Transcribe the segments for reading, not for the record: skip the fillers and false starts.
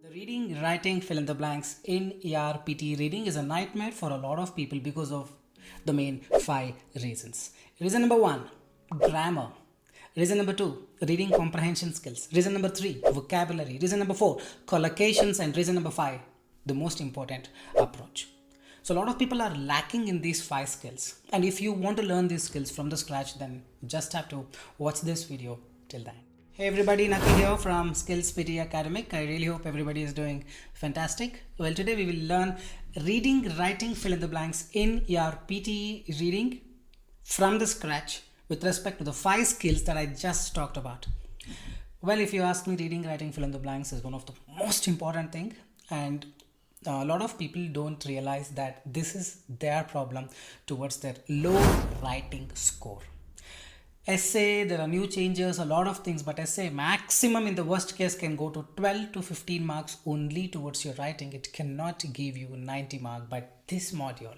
The reading, writing, fill in the blanks in ER PTE reading is a nightmare for a lot of people because of the main 5 reasons. Reason number 1, grammar. Reason number 2, reading comprehension skills. Reason number 3, vocabulary. Reason number 4, collocations. And reason number 5, the most important, approach. So a lot of people are lacking in these 5 skills. And if you want to learn these skills from the scratch, then just have to watch this video till then. Hey everybody, Nakul here from Skills PTE Academic. I really hope everybody is doing fantastic. Well, today we will learn reading, writing, fill in the blanks in your PTE reading from the scratch with respect to the 5 skills that I just talked about. Well, if you ask me, reading, writing, fill in the blanks is one of the most important thing, and a lot of people don't realize that this is their problem towards their low writing score. Essay, there are new changes, a lot of things, but essay maximum in the worst case can go to 12 to 15 marks only towards your writing. It cannot give you 90 marks, but this module,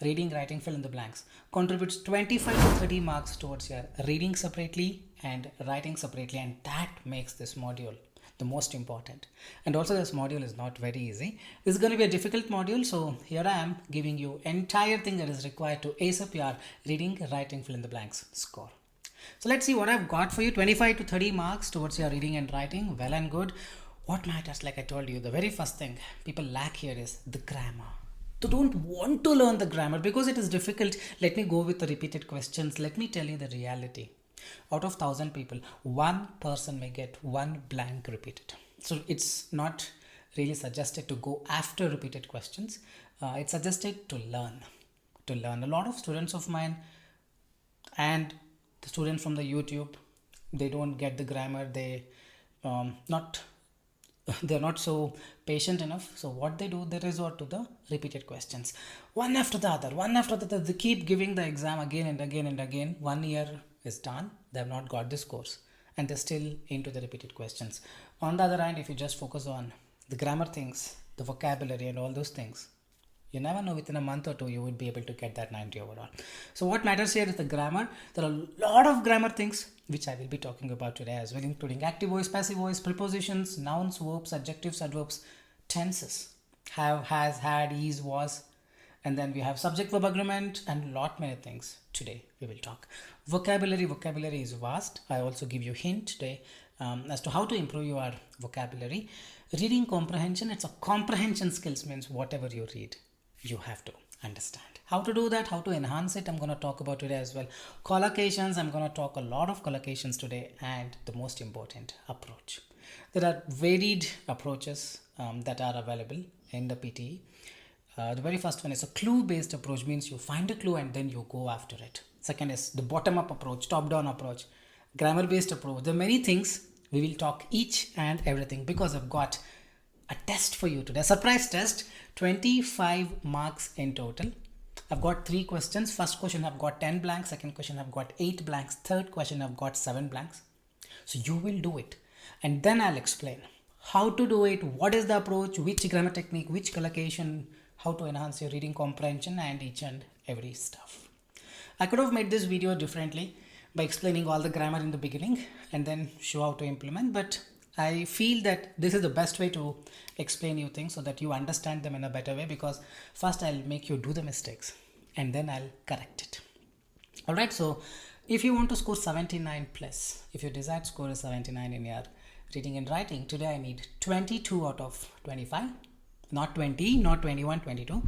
reading, writing, fill in the blanks, contributes 25 to 30 marks towards your reading separately and writing separately, and that makes this module the most important. And also this module is not very easy. This is going to be a difficult module, so here I am giving you entire thing that is required to ace up your reading, writing, fill in the blanks score. So let's see what I've got for you. 25 to 30 marks towards your reading and writing, well and good. What matters, like I told you, the very first thing people lack here is the grammar. They don't want to learn the grammar because it is difficult. Let me go with the repeated questions. Let me tell you the reality. Out of 1,000 people, one person may get one blank repeated. So it's not really suggested to go after repeated questions. It's suggested to learn. A lot of students of mine and the students from the YouTube, they don't get the grammar. They're not so patient enough. So what they do, they resort to the repeated questions, one after the other. They keep giving the exam again and again and again. 1 year is done, they have not got this course and they're still into the repeated questions. On the other hand, if you just focus on the grammar things, the vocabulary and all those things, you never know, within a month or two you would be able to get that 90 overall. So what matters here is the grammar. There are a lot of grammar things which I will be talking about today as well, including active voice, passive voice, prepositions, nouns, verbs, adjectives, adverbs, tenses, have, has, had, is, was, and then we have subject verb agreement and lot many things. Today we will talk vocabulary. Vocabulary is vast. I also give you hint today as to how to improve your vocabulary. Reading comprehension, it's a comprehension skills, means whatever you read you have to understand. How to do that, how to enhance it, I'm going to talk about today as well. Collocations, I'm going to talk a lot of collocations today, and the most important, approach. There are varied approaches that are available in the PTE. The very first one is a clue-based approach, means you find a clue and then you go after it. Second is the bottom-up approach, top-down approach, grammar-based approach. There are many things. We will talk each and everything because I've got a test for you today, a surprise test, 25 marks in total. I've got 3 questions. First question I've got 10 blanks, second question I've got 8 blanks, third question I've got 7 blanks. So you will do it and then I'll explain how to do it, what is the approach, which grammar technique, which collocation, how to enhance your reading comprehension, and each and every stuff. I could have made this video differently by explaining all the grammar in the beginning and then show how to implement, but I feel that this is the best way to explain you things so that you understand them in a better way, because first I'll make you do the mistakes and then I'll correct it. Alright, so if you want to score 79 plus, if your desired score is 79 in your reading and writing, today I need 22 out of 25. Not 20, not 21, 22.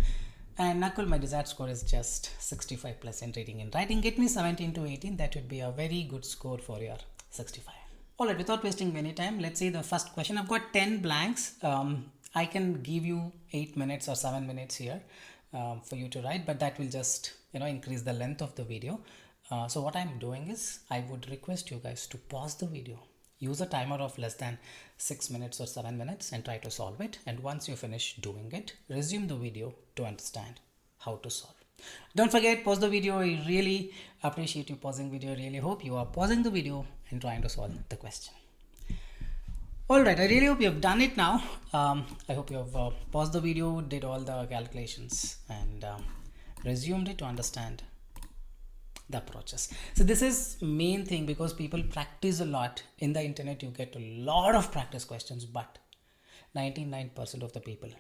And Nakul, my desired score is just 65 plus in reading and writing. Get me 17 to 18. That would be a very good score for your 65. Alright, without wasting any time, let's see the first question. I've got 10 blanks. I can give you 8 minutes or 7 minutes here for you to write, but that will just increase the length of the video. So what I'm doing is I would request you guys to pause the video. Use a timer of less than 6 minutes or 7 minutes and try to solve it. And once you finish doing it, resume the video to understand how to solve. Don't forget, pause the video. I really appreciate you pausing video. I really hope you are pausing the video and trying to solve the question. Alright, I really hope you have done it now. I hope you have paused the video, did all the calculations and resumed it to understand the approaches. So this is main thing, because people practice a lot in the internet. You get a lot of practice questions, but 99% of the people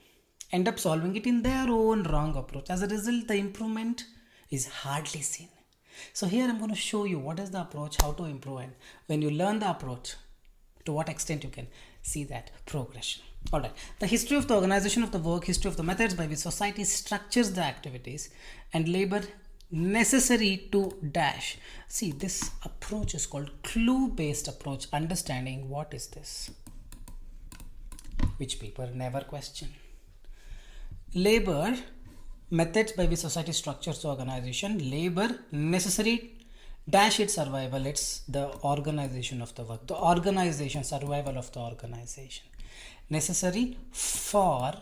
end up solving it in their own wrong approach. As a result, the improvement is hardly seen. So here I'm going to show you what is the approach, how to improve, and when you learn the approach, to what extent you can see that progression. Alright, the history of the organization of the work, history of the methods by which society structures the activities and labor necessary to dash. See, this approach is called clue-based approach, understanding what is this, which people never question. Labor, methods by which society structures the organization, labor necessary dash its survival, it's the organization of the work, the organization, survival of the organization, necessary for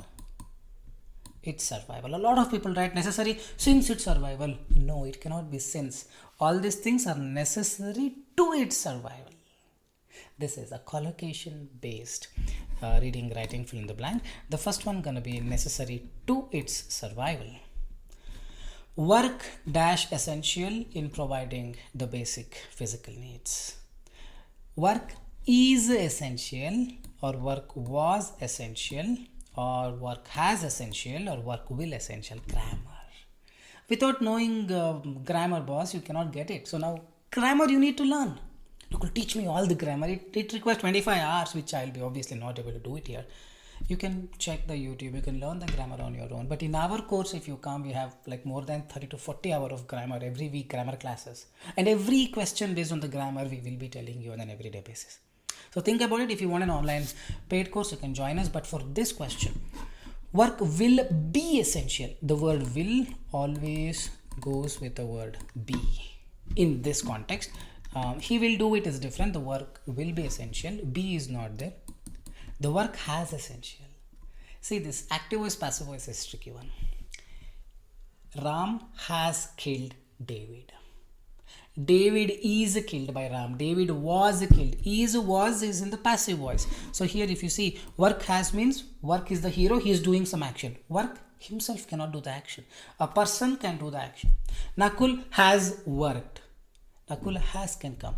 its survival. A lot of people write necessary since its survival. No, it cannot be since. All these things are necessary to its survival. This is a collocation based reading, writing, fill in the blank. The first one gonna be necessary to its survival. Work dash essential in providing the basic physical needs. Work is essential, or work was essential, or work has essential, or work will essential. Grammar. Without knowing grammar, boss, you cannot get it. So now grammar you need to learn. You could teach me all the grammar. It requires 25 hours, which I'll be obviously not able to do it here. You can check the YouTube, you can learn the grammar on your own. But in our course, if you come, we have like more than 30 to 40 hours of grammar every week, grammar classes. And every question based on the grammar, we will be telling you on an everyday basis. So think about it. If you want an online paid course, you can join us. But for this question, work will be essential. The word will always goes with the word be. In this context, he will do it is different. The work will be essential. Be is not there. The work has essential. See, this active voice, passive voice is tricky one. Ram has killed David. David is killed by Ram. David was killed. Was is in the passive voice. So here if you see, work has means work is the hero. He is doing some action. Work himself cannot do the action. A person can do the action. Nakul has worked. Nakul has can come.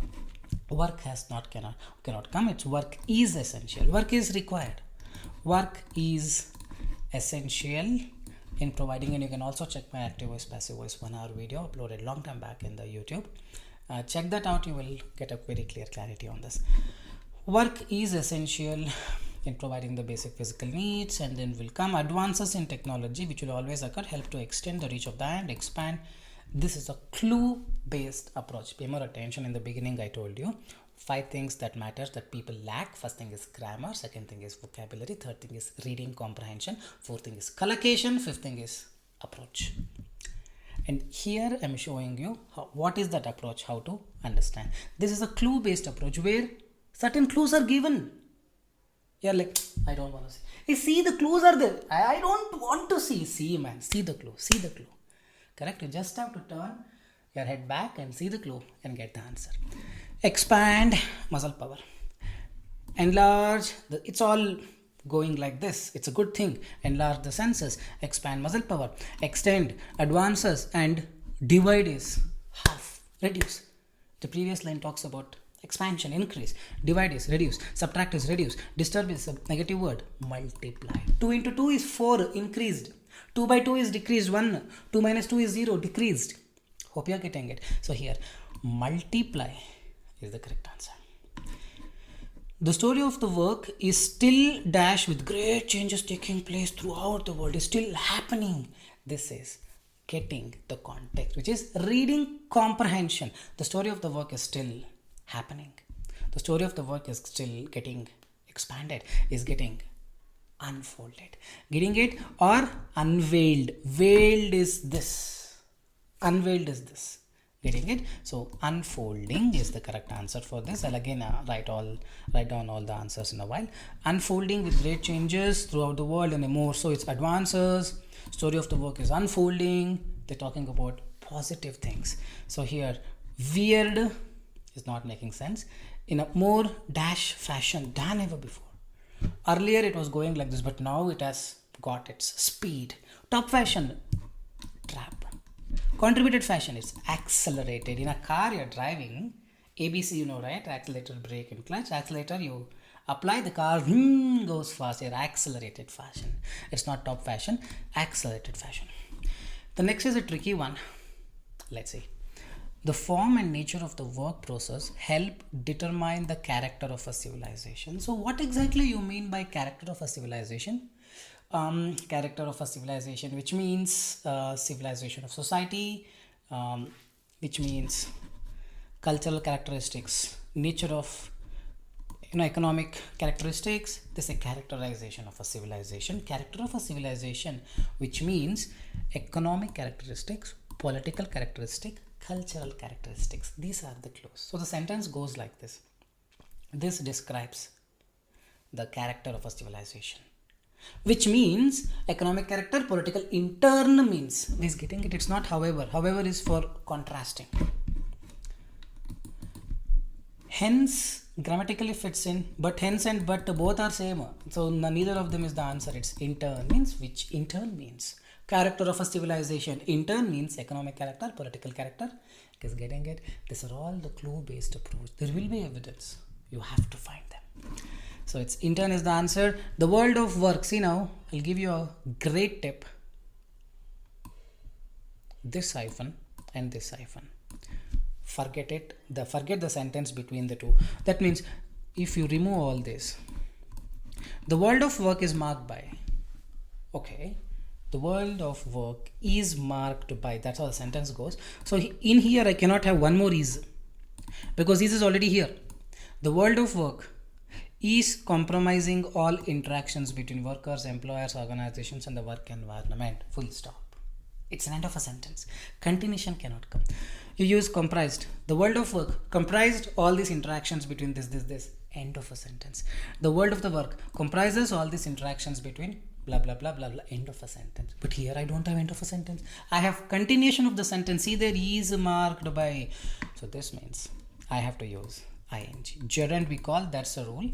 Work has cannot come. It's work is essential. Work is required. Work is essential in providing, and you can also check my active voice passive voice 1 hour video uploaded long time back in the YouTube. Check that out. You will get a very clear clarity on this. Work is essential in providing the basic physical needs, and then will come advances in technology which will always occur, help to extend the reach of the hand, expand. This is a clue-based approach. Pay more attention. In the beginning, I told you 5 things that matters that people lack. First thing is grammar. Second thing is vocabulary. Third thing is reading comprehension. Fourth thing is collocation. Fifth thing is approach. And here I'm showing you what is that approach, how to understand. This is a clue-based approach where certain clues are given. You're like, I don't want to see. Hey, see, the clues are there. I don't want to see. See, man. See the clue. See the clue. Correct? You just have to turn your head back and see the clue and get the answer. Expand muscle power. Enlarge. It's all going like this. It's a good thing. Enlarge the senses. Expand muscle power. Extend. Advances. And divide is half. Reduce. The previous line talks about expansion, increase. Divide is reduce. Subtract is reduce. Disturb is a negative word. Multiply. 2 into 2 is 4. Increased. 2 by 2 is decreased 1. 2 minus 2 is 0. Decreased. Hope you are getting it. So here, multiply is the correct answer. The story of the work is still dash with great changes taking place throughout the world. Is still happening. This is getting the context, which is reading comprehension. The story of the work is still happening. The story of the work is still getting expanded, is getting unfolded. Getting it? Or unveiled. Veiled is this. Unveiled is this. Getting it? So unfolding is the correct answer for this. I'll again write down all the answers in a while. Unfolding with great changes throughout the world and more. So it's advances. Story of the work is unfolding. They're talking about positive things. So here, weird is not making sense. In a more dash fashion than ever before. Earlier it was going like this, but now it has got its speed. Top fashion, trap. Contributed fashion is accelerated. In a car you're driving, ABC you know, right? Accelerator, brake and clutch. Accelerator, you Apply the car, goes faster, accelerated fashion. It's not top fashion, accelerated fashion. The next is a tricky one. Let's see. The form and nature of the work process help determine the character of a civilization. So what exactly you mean by character of a civilization? Character of a civilization, which means civilization of society, which means cultural characteristics, nature of economic characteristics. This is a characterization of a civilization. Character of a civilization, which means economic characteristics, political characteristic, cultural characteristics. These are the clues. So the sentence goes like this. This describes the character of a civilization, which means economic character, political in turn means. This getting it? It's not however. However is for contrasting. Hence grammatically fits in, but hence and but both are same. So neither of them is the answer. It's in turn means, which in turn means character of a civilization. In turn means economic character, political character. Is getting it? These are all the clue based approach. There will be evidence. You have to find them. So it's in turn is the answer. The world of work. See now, I'll give you a great tip. This hyphen and this hyphen. Forget it. Forget the sentence between the two. That means if you remove all this, the world of work is marked by. Okay. The world of work is marked by. That's how the sentence goes. So in here I cannot have one more is, because is already here. The world of work is compromising all interactions between workers, employers, organizations and the work environment. Full stop. It's an end of a sentence. Continuation cannot come. You use comprised. The world of work comprised all these interactions between this. End of a sentence. The world of the work comprises all these interactions between blah blah blah blah blah. End of a sentence. But here I don't have end of a sentence. I have continuation of the sentence. See, there is marked by. So this means I have to use ing. Gerund we call. That's a rule.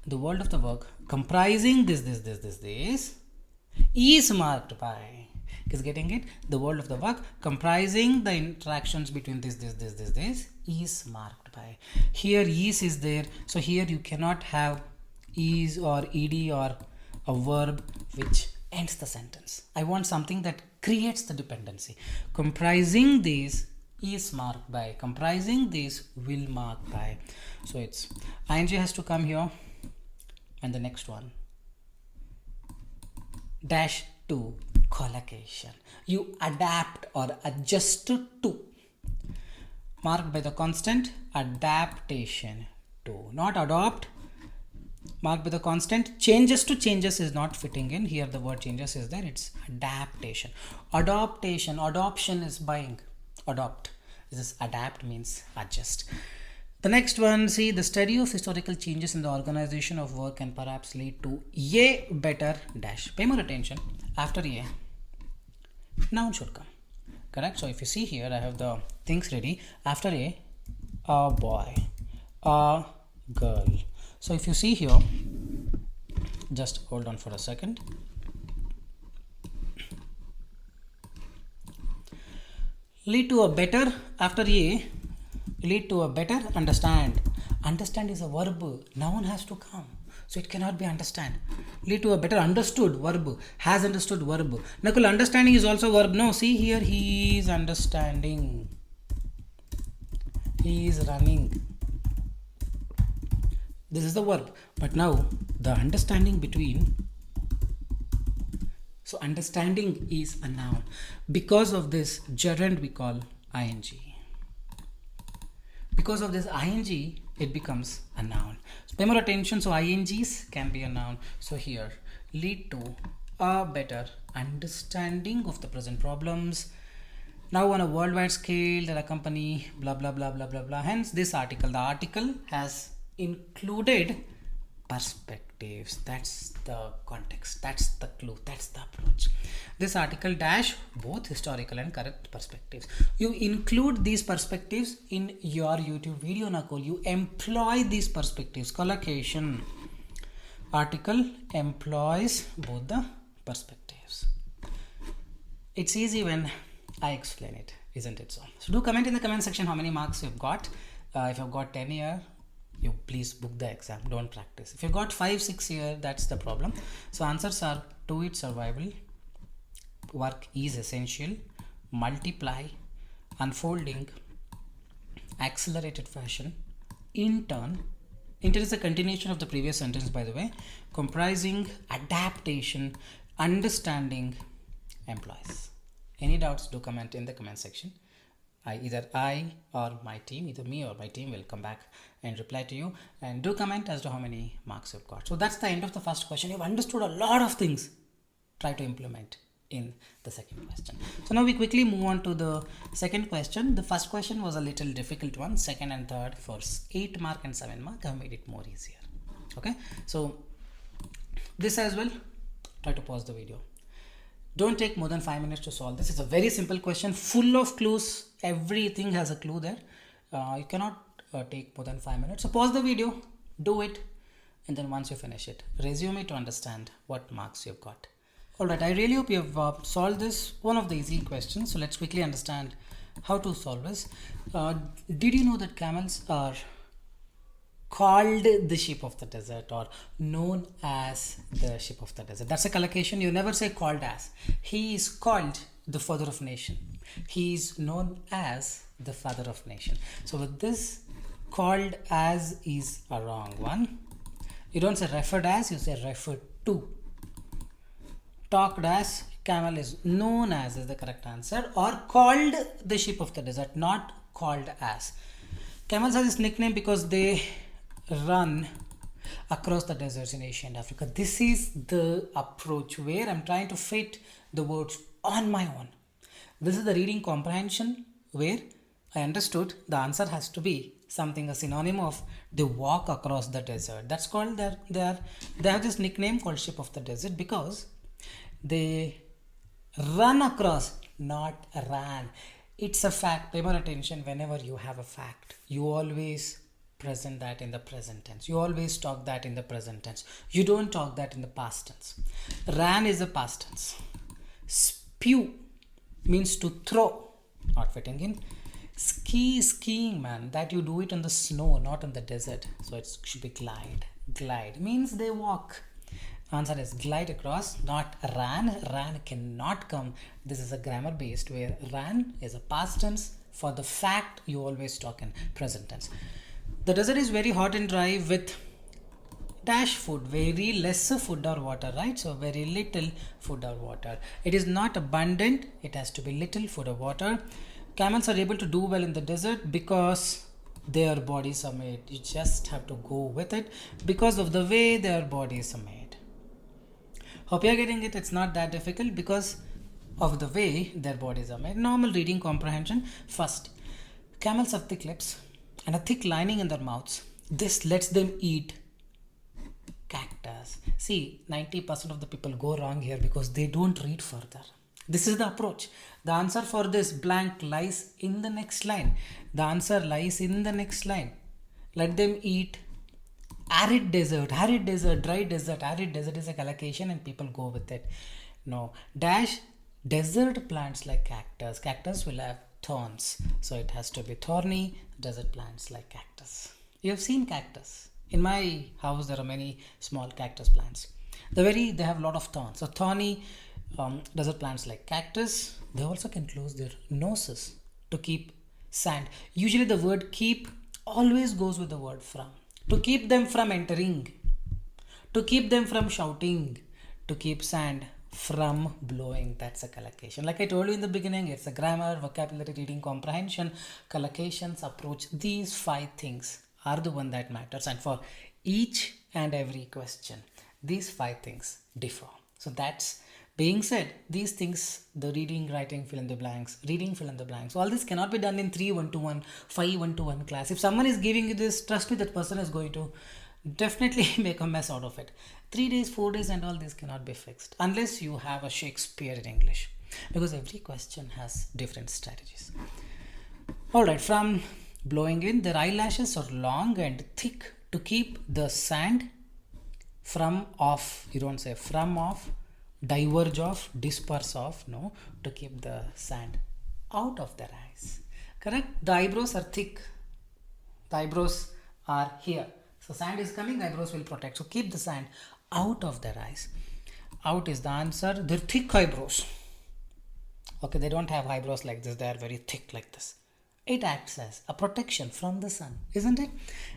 The world of the work comprising this is marked by. Is getting it? The world of the work comprising the interactions between this is marked by. Here is there. So here you cannot have is or ed or a verb which ends the sentence. I want something that creates the dependency. Comprising this is marked by. Comprising this will mark by. So it's ing has to come here, and the next one dash to collocation. You adapt or adjust to. Marked by the constant adaptation to, not adopt. Marked by the constant changes to. Changes is not fitting in here. The word changes is there. It's adaptation. Adaptation. Adoption is buying. Adopt. This is adapt means adjust. The next one, see, the study of historical changes in the organization of work can perhaps lead to a better dash. Pay more attention. After a, noun should come. Correct? So if you see here, I have the things ready. After a boy, a girl. So if you see here, just hold on for a second. Lead to a better, after a, lead to a better understand. Understand is a verb. Noun has to come. So it cannot be understand. Lead to a better understood verb. Has understood verb. Nakul, understanding is also verb. No, see here, he is understanding. He is running. This is the verb. But now the understanding between. So understanding is a noun. Because of this gerund we call ing. Because of this ing, it becomes a noun. So pay more attention. So ings can be a noun. So here, lead to a better understanding of the present problems. Now on a worldwide scale that accompany blah blah blah blah blah blah. Hence this article. The article has included perspectives. That's the context. That's the clue. That's the approach. This article dash both historical and current perspectives. You include these perspectives in your YouTube video, Nakul. You employ these perspectives. Collocation. Article employs both the perspectives. It's easy when I explain it, isn't it so? So do comment in the comment section how many marks you've got. If you've got 10 here, you please book the exam, don't practice. If you got 5-6 here, that's the problem. So answers are: to eat survival, work is essential, multiply, unfolding, accelerated fashion, intern is a continuation of the previous sentence, by the way, comprising, adaptation, understanding, employees. Any doubts, do comment in the comment section. Either I or my team, either me or my team will come back and reply to you, and do comment as to how many marks you've got. So that's the end of the first question. You've understood a lot of things. Try to implement in the second question. So now we quickly move on to the second question. The first question was a little difficult one. Second and third for 8 mark and 7 mark have made it more easier. Okay, so this as well, try to pause the video. Don't take more than 5 minutes to solve this. It's a very simple question, full of clues. Everything has a clue there. You cannot take more than 5 minutes. So pause the video, do it, and then once you finish it, resume it to understand what marks you've got. Alright, I really hope you have solved this, one of the easy questions. So let's quickly understand how to solve this. Did you know that camels are called the sheep of the desert, or known as the sheep of the desert? That's a collocation. You never say called as. He is called the father of nation. He is known as the father of nation. So with this, called as is a wrong one. You don't say referred as, you say referred to. Talked as, camel is known as is the correct answer, or called the sheep of the desert, not called as. Camels have this nickname because they run across the deserts in Asia and Africa. This is the approach where I'm trying to fit the words on my own. This is the reading comprehension where I understood the answer has to be something, a synonym of they walk across the desert. That's called they have this nickname called sheep of the desert because they run across, not ran. It's a fact. Pay more attention. Whenever you have a fact, you always present that in the present tense. You always talk that in the present tense. You don't talk that in the past tense. Ran is a past tense. Spew means to throw, not fitting in. Skiing, man, that you do it on the snow, not on the desert. So it should be glide. Glide means they walk. Answer is glide across, not ran. Ran cannot come. This is a grammar based where ran is a past tense. For the fact, you always talk in present tense. The desert is very hot and dry with dash food, very lesser food or water, right? So very little food or water. It is not abundant. It has to be little food or water. Camels are able to do well in the desert because their bodies are made. You just have to go with it because of the way their bodies are made. Hope you're getting it. It's not that difficult because of the way their bodies are made. Normal reading comprehension. First, camels have thick lips and a thick lining in their mouths. This lets them eat cactus. See, 90% of the people go wrong here because they don't read further. This is the approach. The answer for this blank lies in the next line. The answer lies in the next line. Let them eat arid desert, dry desert. Arid desert is a collocation and people go with it. No. Dash desert plants like cactus. Cactus will have thorns. So it has to be thorny desert plants like cactus. You have seen cactus. In my house there are many small cactus plants. They have a lot of thorns. So thorny desert plants like cactus. They also can close their noses to keep sand. Usually the word keep always goes with the word from. To keep them from entering, to keep them from shouting, to keep sand from blowing. That's a collocation. Like I told you in the beginning, it's a grammar, vocabulary, reading comprehension, collocations, approach. These 5 things are the one that matters, and for each and every question, these 5 things differ. So that's being said, these things, the reading, writing, fill in the blanks, reading, fill in the blanks, all this cannot be done in 3 1-to-1, 5 1-to-1 class. If someone is giving you this, trust me, that person is going to definitely make a mess out of it. 3 days, 4 days and all this cannot be fixed unless you have a Shakespeare in English, because every question has different strategies. Alright, from blowing in, their eyelashes are long and thick to keep the sand from off. You don't say from off, diverge off, disperse off. No, to keep the sand out of their eyes. Correct? The eyebrows are thick. The eyebrows are here. So sand is coming, eyebrows will protect. So keep the sand out of their eyes. Out is the answer. They're thick eyebrows. Okay, they don't have eyebrows like this. They are very thick like this. It acts as a protection from the sun, isn't it?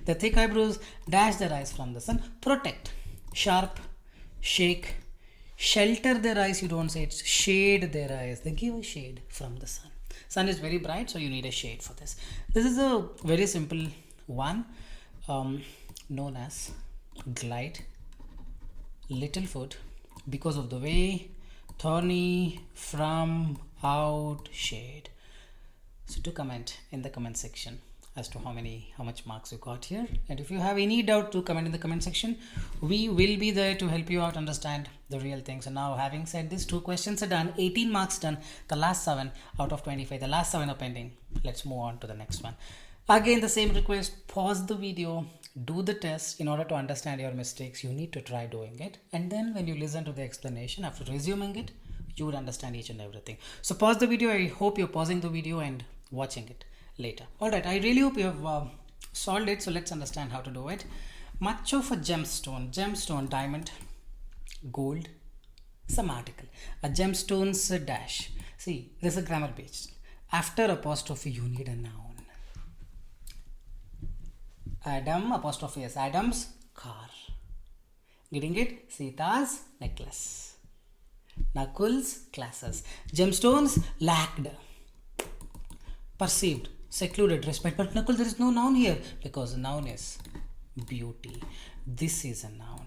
The thick eyebrows dash their eyes from the sun. Protect. Sharp. Shake. Shelter their eyes. You don't say it. Shade their eyes. They give a shade from the sun. Sun is very bright, so you need a shade for this. This is a very simple one, known as glide. Little foot, because of the way, thorny, from, out, shade. So do comment in the comment section as to how much marks you got here, and if you have any doubt, to comment in the comment section. We will be there to help you out understand the real things. And now, having said this, 2 questions are done, 18 marks done, the last 7 out of 25, the last 7 are pending. Let's move on to the next one. Again, the same request, pause the video, do the test. In order to understand your mistakes, you need to try doing it, and then when you listen to the explanation after resuming it, you would understand each and everything. So pause the video. I hope you're pausing the video and watching it later. Alright, I really hope you have solved it. So let's understand how to do it. Much of a gemstone, diamond, gold, some article. A gemstone's a dash. See, there's a grammar page. After apostrophe, you need a noun. Adam, apostrophe S, Adam's car. Getting it? Sita's necklace. Nakul's glasses. Gemstones lacked. Perceived, secluded, respect. But Nakul, there is no noun here because noun is beauty. This is a noun.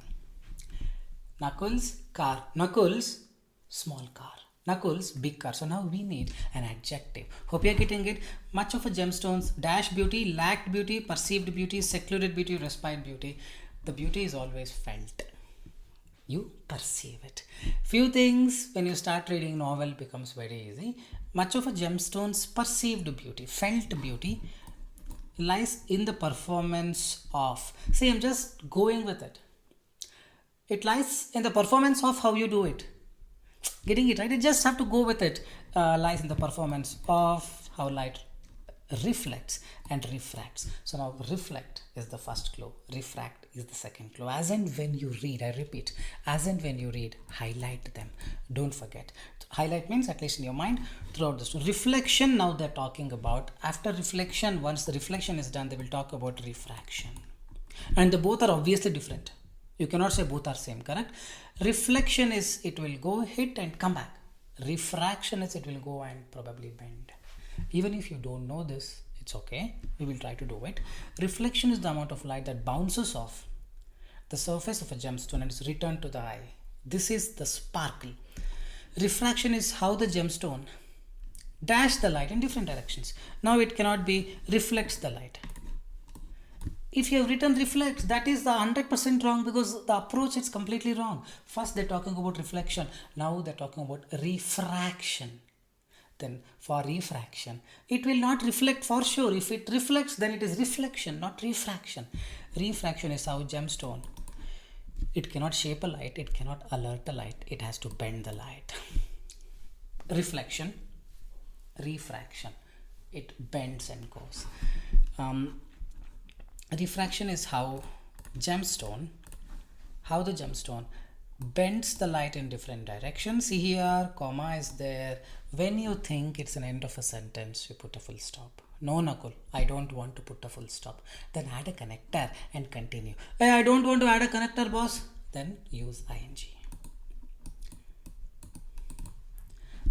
Nakul's car. Nakul's small car. Nakul's big car. So now we need an adjective. Hope you are getting it. Much of a gemstones, dash beauty, lacked beauty, perceived beauty, secluded beauty, respite beauty. The beauty is always felt. You perceive it. Few things when you start reading novel becomes very easy. Much of a gemstone's perceived beauty, felt beauty, lies in the performance of. See, I'm just going with it. It lies in the performance of how you do it. Getting it right? You just have to go with it. Lies in the performance of how light reflects and refracts. So now reflect is the first clue, refract is the second clue. As and when you read, I repeat, as and when you read, highlight them. Don't forget. Highlight means at least in your mind throughout this. Reflection, now they're talking about. After reflection, once the reflection is done, they will talk about refraction. And the both are obviously different. You cannot say both are same, correct? Reflection is it will go, hit and come back. Refraction is it will go and probably bend. Even if you don't know this, it's okay. We will try to do it. Reflection is the amount of light that bounces off the surface of a gemstone and is returned to the eye. This is the sparkle. Refraction is how the gemstone dash the light in different directions. Now it cannot be reflects the light. If you have written reflects, that is the 100% wrong because the approach is completely wrong. First they're talking about reflection. Now they're talking about refraction. Then for refraction, it will not reflect for sure. If it reflects, then it is reflection, not refraction. Refraction is how gemstone, it cannot shape a light, it cannot alert the light, it has to bend the light. Reflection, refraction, it bends and goes. Refraction is how the gemstone bends the light in different directions. See here, comma is there. When you think it's an end of a sentence, you put a full stop. No, Nakul, I don't want to put a full stop. Then add a connector and continue. Hey, I don't want to add a connector, boss. Then use ing.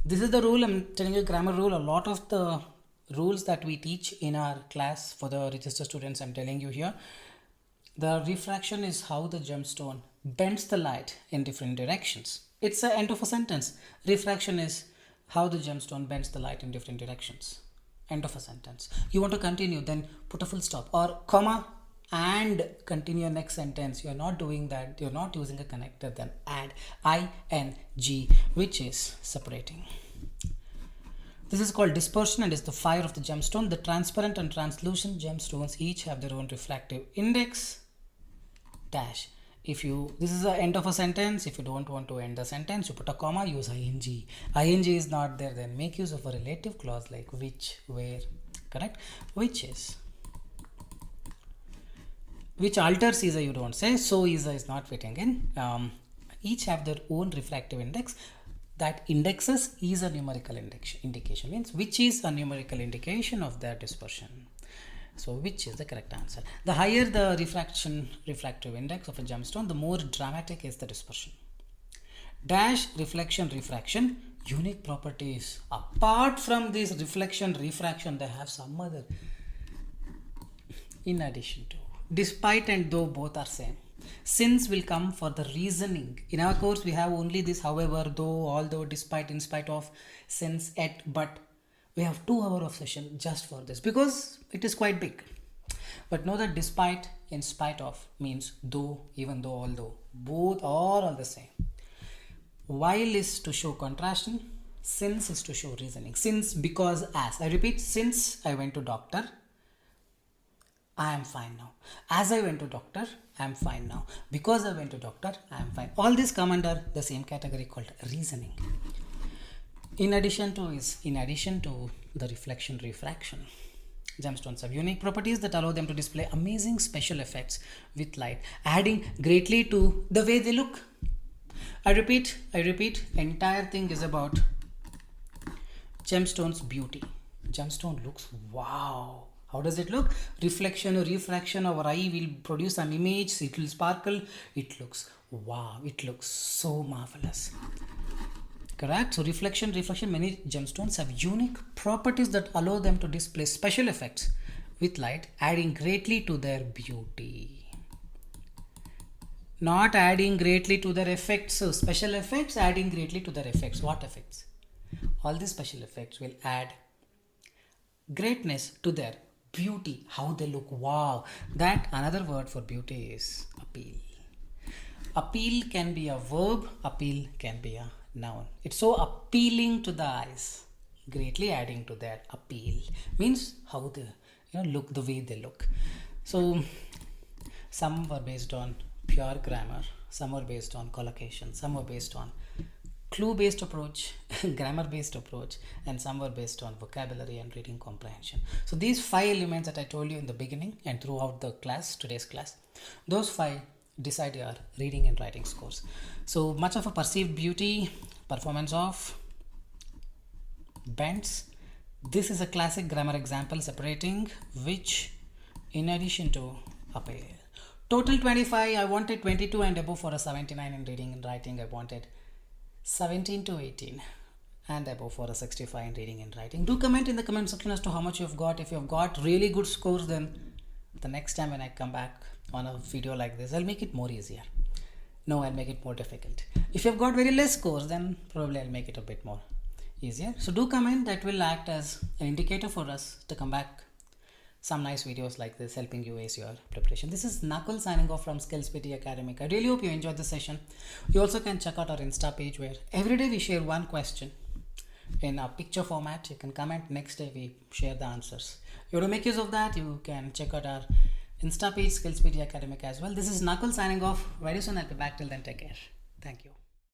This is the rule. I'm telling you, grammar rule. A lot of the rules that we teach in our class for the register students, I'm telling you here. The refraction is how the gemstone bends the light in different directions. It's the end of a sentence. Refraction is how the gemstone bends the light in different directions. End of a sentence. You want to continue, then put a full stop or comma and continue your next sentence. You're not doing that. You're not using a connector. Then add ing, which is separating. This is called dispersion and is the fire of the gemstone. The transparent and translucent gemstones each have their own refractive index. Dash. This is the end of a sentence. If you don't want to end the sentence, you put a comma, use ing. Ing is not there, then make use of a relative clause like which, where, correct? Which is which alters ESA you don't say, so ESA is not fitting in. Each have their own refractive index. That indexes is a numerical indication, means which is a numerical indication of their dispersion. So which is the correct answer? The higher the refractive index of a gemstone, the more dramatic is the dispersion. Dash reflection, unique properties. Apart from this reflection, refraction, they have some other. In addition to, despite and though both are same. Since will come for the reasoning. In our course, we have only this however, though, although, despite, in spite of, since, yet, but. We have 2 hours of session just for this because it is quite big. But know that despite, in spite of means though, even though, although. Both are all the same. While is to show contrasting. Since is to show reasoning. Since, because, as. I repeat, since I went to doctor, I am fine now. As I went to doctor, I am fine now. Because I went to doctor, I am fine. All these come under the same category called reasoning. In addition to the reflection. Gemstones have unique properties that allow them to display amazing special effects with light, adding greatly to the way they look. I repeat, entire thing is about gemstones beauty. Gemstone looks wow. How does it look? Reflection or refraction, our eye will produce an image, it will sparkle, it looks wow, it looks so marvelous. Correct? So reflection, many gemstones have unique properties that allow them to display special effects with light, adding greatly to their beauty. Not adding greatly to their effects. So special effects, adding greatly to their effects. What effects? All these special effects will add greatness to their beauty. How they look. Wow. That another word for beauty is appeal. Appeal can be a verb. Appeal can be a noun. It's so appealing to the eyes. Greatly adding to their appeal. Means how they look, the way they look. So some were based on pure grammar. Some were based on collocation. Some were based on clue-based approach, grammar-based approach, and some were based on vocabulary and reading comprehension. So these 5 elements that I told you in the beginning and throughout the class, today's class, those 5 decide your reading and writing scores. So much of a perceived beauty, performance of bends. This is a classic grammar example separating which in addition to appeal. Total 25, I wanted 22 and above for a 79 in reading and writing. I wanted 17 to 18 and above for a 65 in reading and writing. Do comment in the comment section as to how much you have got. If you have got really good scores, then the next time when I come back on a video like this, I'll make it more easier. No, I'll make it more difficult. If you have got very less scores, then probably I'll make it a bit more easier. So do comment. That will act as an indicator for us to come back some nice videos like this, helping you ace your preparation. This is Nakul signing off from Skills PTE Academic. I really hope you enjoyed this session. You also can check out our Insta page where every day we share one question in a picture format. You can comment, next day we share the answers. You want to make use of that, you can check out our Insta page, Skills PTE Academic as well. This is Nakul signing off. Very soon I'll be back. Till then, take care. Thank you.